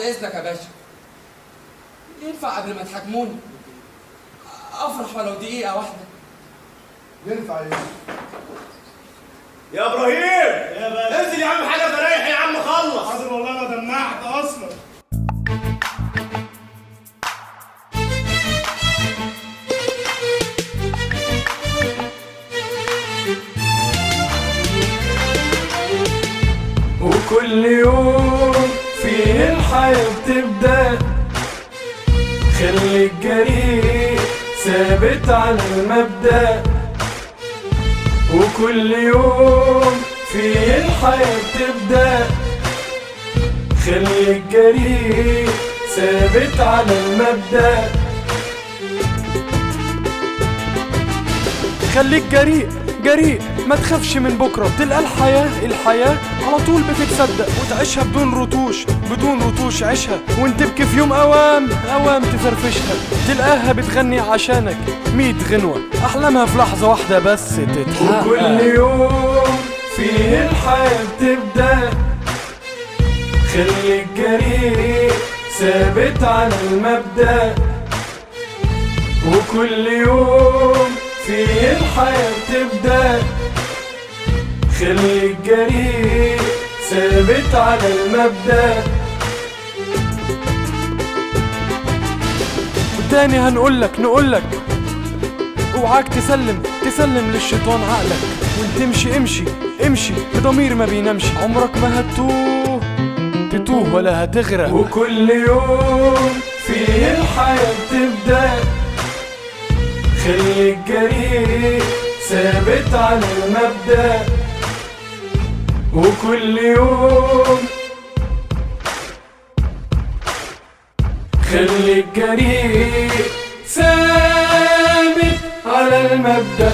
اذنك يا باشا، ينفع قبل ما تحاكموني افرح ولو دقيقه واحده؟ ينفع ايه؟ يا ابراهيم يا باشا انزل يا عم حاجه فريح يا عم خلص. حاضر والله انا دمعت اصلا. وكل يوم فيه الحياة بتبدأ، خلي الجريء ثابت على المبدأ. وكل يوم فيه الحياة بتبدأ، خلي الجريء ثابت على المبدأ. خليك جريء جريء، ما تخافش من بكرة، تلقى الحياة على طول بتتصدق، وتعيشها بدون رتوش عيشها، وانت تبكي في يوم اوام تفرفشها، تلقاها بتغني عشانك 100 غنوة، احلامها في لحظة واحدة بس تتحقق. وكل يوم فيه الحياة بتبدأ، خلي الجريء ثابت على المبدأ. وكل يوم فيه الحياة بتبدأ، خلي الجريء ثابت على المبدأ. وتاني نقولك اوعاك تسلم للشيطان عقلك، وانت امشي بضمير ما بينامش، عمرك ما تتوه ولا هتغرق. وكل يوم فيه الحياة بتبدأ، خلي الجريء ثابت على المبدأ. وكل يوم خلي الجريء ثابت على المبدأ.